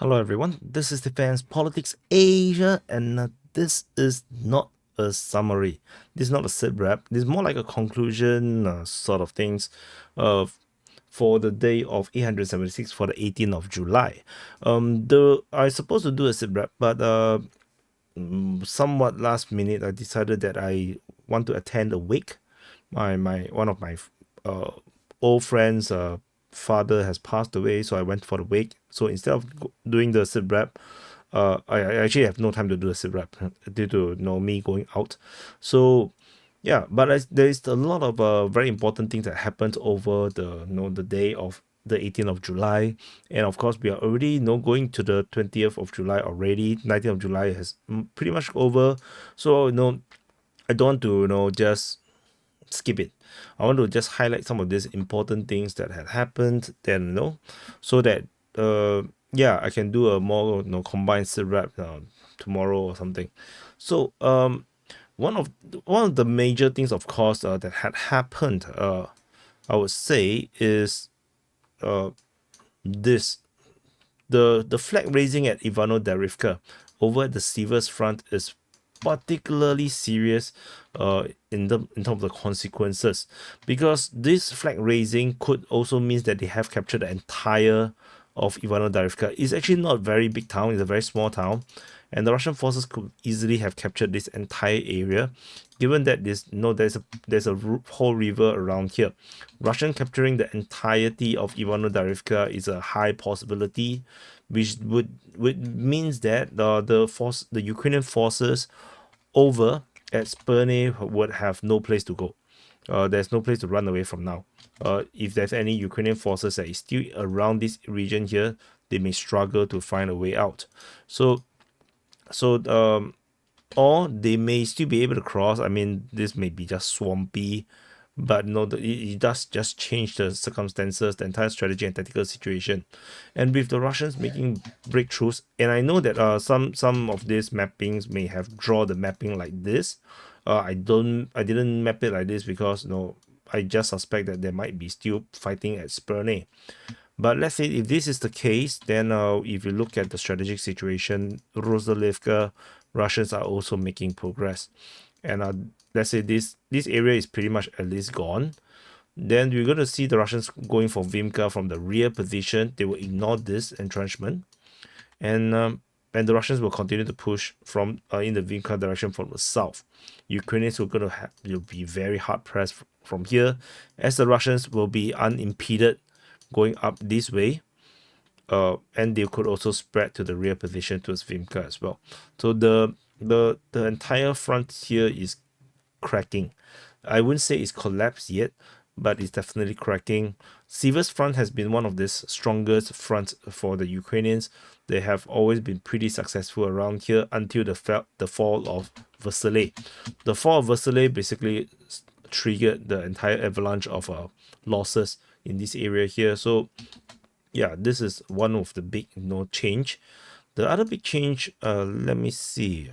Hello everyone, this is Defense Politics Asia, and this is not a summary. This is not a sit rep. This is more like a conclusion sort of things uh, for the day of 876 for the 18th of July. I supposed to do a sit rep, but somewhat last minute I decided that I want to attend a wake. My one of my uh, old friends father has passed away, so I went for the wake. So instead of doing the sit rep, I actually have no time to do the sit rep due to me going out. So yeah, but there is a lot of very important things that happened over the day of the 18th of July, and of course we are already going to the 20th of July already. 19th of July has pretty much over, so I don't want to just skip it. I want to just highlight some of these important things that had happened then, so that yeah, I can do a more combined sit rep tomorrow or something. So one of the major things, of course, that had happened, I would say, is uh this the flag raising at Ivano Derivka over at the Sivers front is particularly serious in terms of the consequences, because this flag raising could also means that they have captured the entire of Ivano Darivka. It's actually not a very big town, it's a very small town, and the Russian forces could easily have captured this entire area, given that there's a whole river around here. Russian capturing the entirety of Ivano Darivka is a high possibility, which would means that the Ukrainian forces over at Sperne would have no place to go. There's no place to run away from now. If there's any Ukrainian forces that is still around this region here, they may struggle to find a way out. So or they may still be able to cross. I mean, this may be just swampy, but no, it does just change the circumstances, the entire strategy and tactical situation. And with the Russians making breakthroughs, and I know that some of these mappings may have drawn the mapping like this. I didn't map it like this because I just suspect that they might be still fighting at Sperne. But let's say if this is the case, then if you look at the strategic situation, Rosalivka, Russians are also making progress. And let's say this area is pretty much at least gone. Then we're going to see the Russians going for Vimka from the rear position. They will ignore this entrenchment, and the Russians will continue to push from in the Vimka direction from the south. Ukrainians are going to will be very hard pressed from here, as the Russians will be unimpeded going up this way, and they could also spread to the rear position towards Vimka as well. So the entire front here is cracking. I wouldn't say it's collapsed yet, but it's definitely cracking. Siver's front has been one of the strongest fronts for the Ukrainians. They have always been pretty successful around here until the fall of Versailles. The fall of Versailles basically triggered the entire avalanche of losses in this area here. So yeah, this is one of the big change. The other big change, let me see,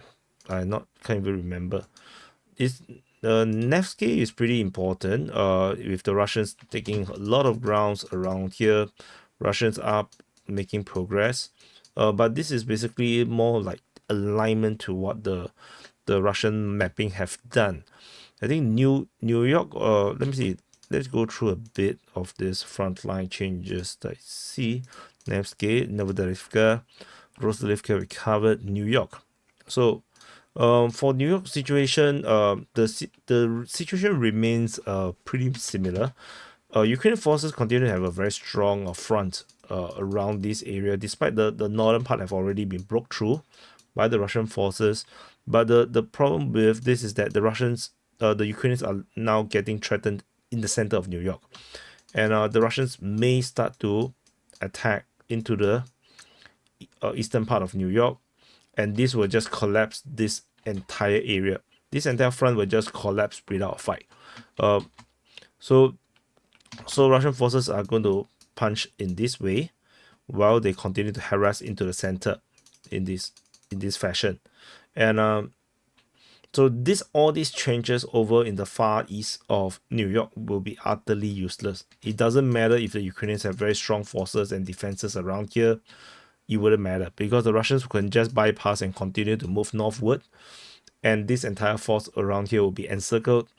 can't even remember, is the Nevsky is pretty important. With the Russians taking a lot of grounds around here, Russians are making progress. But this is basically more like alignment to what the Russian mapping have done. I think New York. Let me see. Let's go through a bit of this frontline changes that I see. Nevsky, Novodarivka, Rosalivka recovered, New York. So for New York situation, the situation remains pretty similar. Ukrainian forces continue to have a very strong front around this area, despite the northern part have already been broke through by the Russian forces. But the problem with this is that the Ukrainians are now getting threatened in the center of New York, and the Russians may start to attack into the eastern part of New York, and this will just collapse this entire area. This entire front will just collapse without a fight. Uh, so Russian forces are going to punch in this way, while they continue to harass into the center in this fashion, and so all these changes over in the far east of New York will be utterly useless. It doesn't matter if the Ukrainians have very strong forces and defenses around here. it wouldn't matter because the Russians can just bypass and continue to move northward, and this entire force around here will be encircled.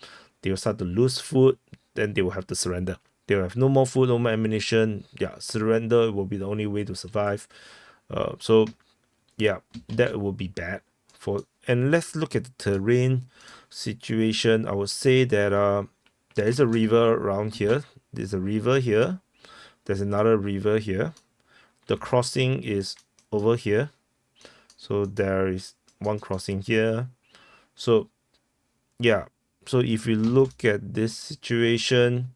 They will start to lose food, then they will have to surrender. They will have no more food, no more ammunition. Yeah, surrender will be the only way to survive. So yeah, that will be bad for. And let's look at the terrain situation. I would say that there is a river around here. There's a river here. There's another river here. The crossing is over here. So there is one crossing here. So yeah. So if you look at this situation,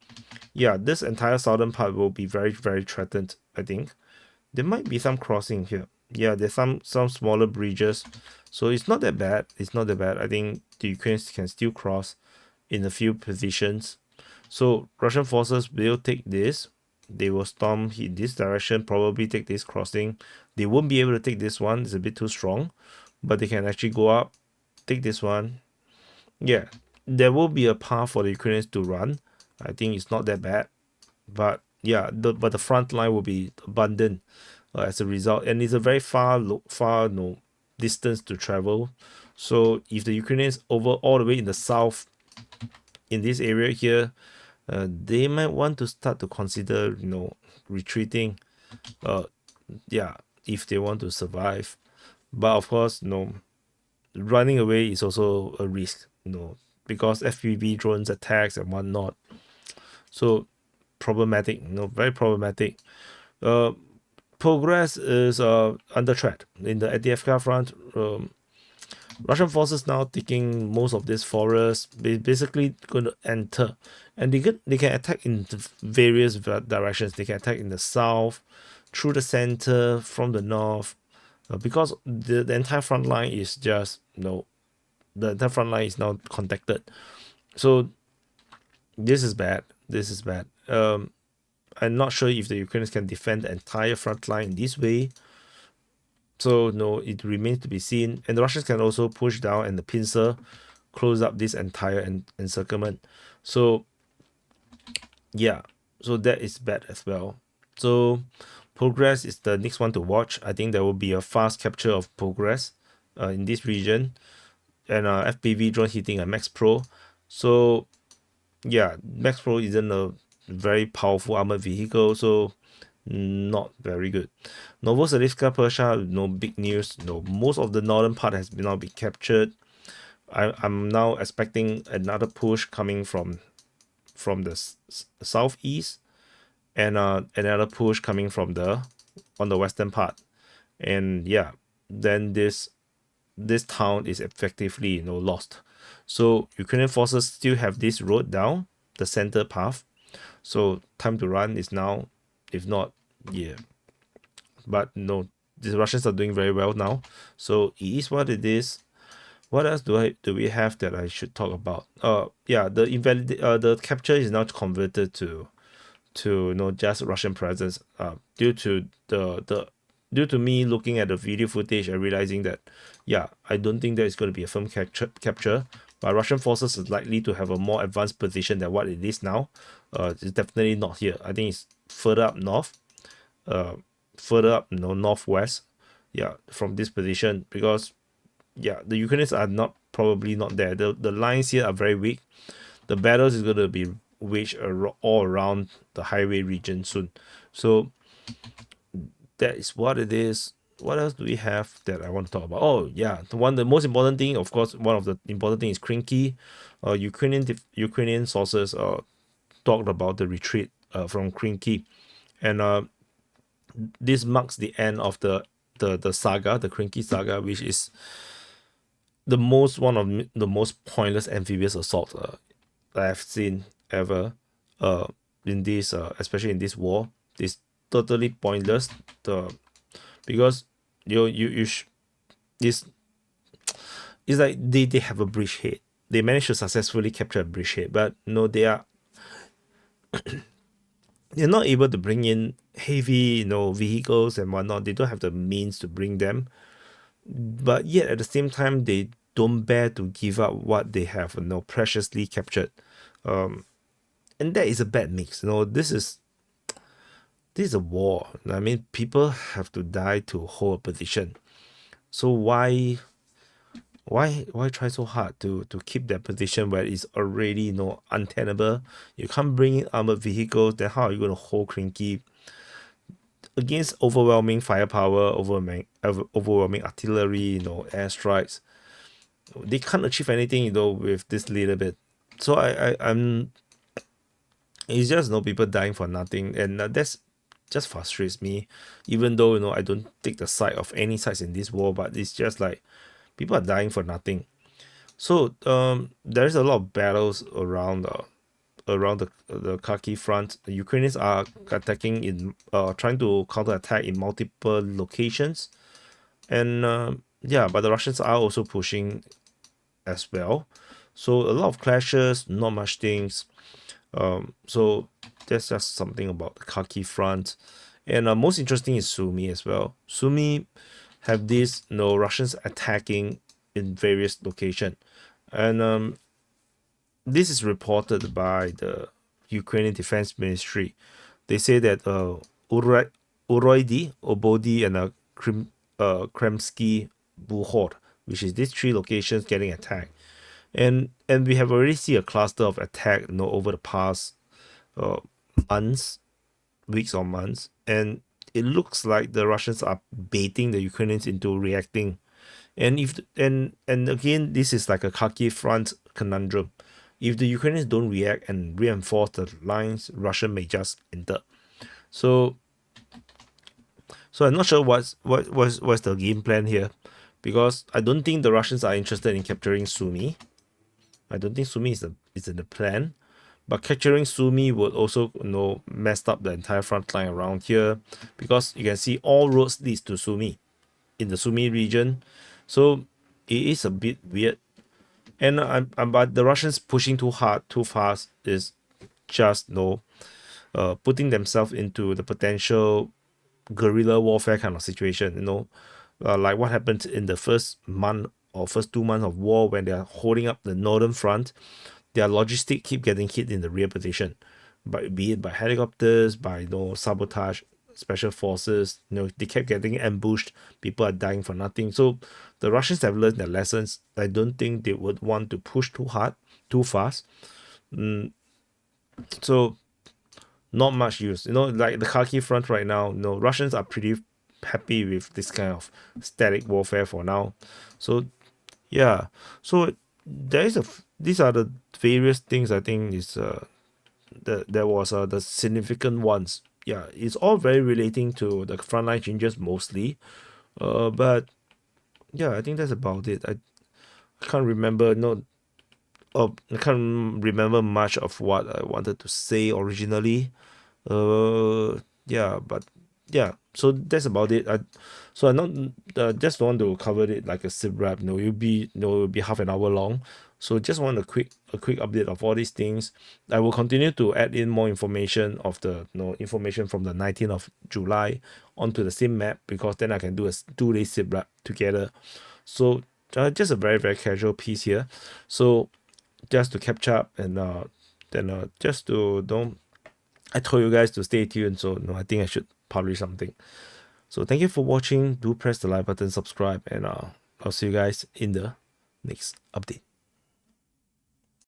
yeah, this entire southern part will be very, very threatened, I think. There might be some crossing here. Yeah, there's some smaller bridges. So it's not that bad. It's not that bad. I think the Ukrainians can still cross in a few positions. So Russian forces will take this. They will storm in this direction, probably take this crossing. They won't be able to take this one. It's a bit too strong. But they can actually go up, take this one. Yeah, there will be a path for the Ukrainians to run. I think it's not that bad. But yeah, but the front line will be abandoned as a result, and it's a very far no distance to travel. So if the Ukrainians over all the way in the south, in this area here, they might want to start to consider retreating. Yeah, if they want to survive, but of course, running away is also a risk. Because FPV drones attacks and whatnot. So problematic, very problematic. Progress is under threat in the at the Afghan front. Russian forces now taking most of this forest. They basically going to enter, and they can attack in various directions. They can attack in the south, through the center, from the north, because the entire front line is just the entire front line is now contacted. So this is bad. This is bad. I'm not sure if the Ukrainians can defend the entire front line in this way. So no, it remains to be seen. And the Russians can also push down and the pincer close up this entire encirclement. So yeah, so that is bad as well. So progress is the next one to watch. I think there will be a fast capture of progress in this region, and FPV drone hitting a Max Pro. So yeah, Max Pro isn't a very powerful armored vehicle, so not very good. Novosibirsk, Persia, no big news. No, most of the northern part has now been captured. I'm now expecting another push coming from the southeast, and another push coming from on the western part. And yeah, then this town is effectively lost. So Ukrainian forces still have this road down the center path. So time to run is now. If not, yeah. But no, the Russians are doing very well now. So it is what it is. What else do we have that I should talk about? Yeah, the capture is now converted to just Russian presence. Due to due to me looking at the video footage and realizing that, yeah, I don't think there is going to be a firm capture. But Russian forces is likely to have a more advanced position than what it is now. It's definitely not here. I think it's further up north, further up northwest. Yeah, from this position, because yeah, the Ukrainians are probably not there. The lines here are very weak. The battles is going to be waged all around the highway region soon. So that is what it is. What else do we have that I want to talk about? Oh yeah, the most important thing, of course, one of the important thing is Krinky. Ukrainian sources talked about the retreat from Krinky, and this marks the end of the saga, the Krinky saga, which is one of the most pointless amphibious assaults that I've seen ever in this especially in this war. It's totally pointless because it's like they have a bridgehead. They managed to successfully capture a bridgehead, but no, they're not able to bring in heavy vehicles and whatnot. They don't have the means to bring them, but yet at the same time they don't bear to give up what they have preciously captured, and that is a bad mix. This is this is a war. I mean, people have to die to hold a position. So why try so hard to keep that position where it's already untenable? You can't bring in armored vehicles. Then how are you going to hold Krinky against overwhelming firepower, overwhelming artillery, airstrikes? They can't achieve anything, with this little bit. So I'm it's just people dying for nothing, and that's just frustrates me. Even though I don't take the side of any sides in this war, but it's just like people are dying for nothing. So there's a lot of battles around the Kharkiv front. The Ukrainians are attacking in trying to counterattack in multiple locations, and yeah, but the Russians are also pushing as well. So a lot of clashes, not much things. So that's just something about the Kharkiv front. And most interesting is Sumy as well. Sumy have this Russians attacking in various locations, and this is reported by the Ukrainian Defense Ministry. They say that Uroidi, Obodi, and Kremsky Buhor, which is these three locations getting attacked. And we have already seen a cluster of attack over the past uh, months, weeks or months, and it looks like the Russians are baiting the Ukrainians into reacting. And if and again, this is like a Kharkiv front conundrum. If the Ukrainians don't react and reinforce the lines, Russia may just enter. So I'm not sure what's the game plan here, because I don't think the Russians are interested in capturing Sumy. I don't think Sumy is in the plan. But capturing Sumy would also mess up the entire front line around here, because you can see all roads leads to Sumy in the Sumy region. So it is a bit weird. And but the Russians pushing too hard, too fast is just putting themselves into the potential guerrilla warfare kind of situation. Like what happened in the first month or first 2 months of war when they are holding up the northern front. Their logistics keep getting hit in the rear position, be it by helicopters, by sabotage, special forces. They kept getting ambushed. People are dying for nothing. So the Russians have learned their lessons. I don't think they would want to push too hard, too fast. So not much use. Like the Kharkiv front right now. Russians are pretty happy with this kind of static warfare for now. So yeah. So these are the various things I think is there was the significant ones. Yeah, it's all very relating to the frontline changes mostly. But yeah, I think that's about it. I can't remember I can't remember much of what I wanted to say originally. Yeah, but yeah, so that's about it. I not just want to cover it like a sip wrap. It'll be half an hour long. So just want a quick update of all these things. I will continue to add in more information of the information from the 19th of July onto the same map, because then I can do a 2 day sip wrap together. So just a very very casual piece here. So just to catch up, and then just to don't. I told you guys to stay tuned, so I think I should publish something. So thank you for watching. Do press the like button, subscribe, and I'll see you guys in the next update.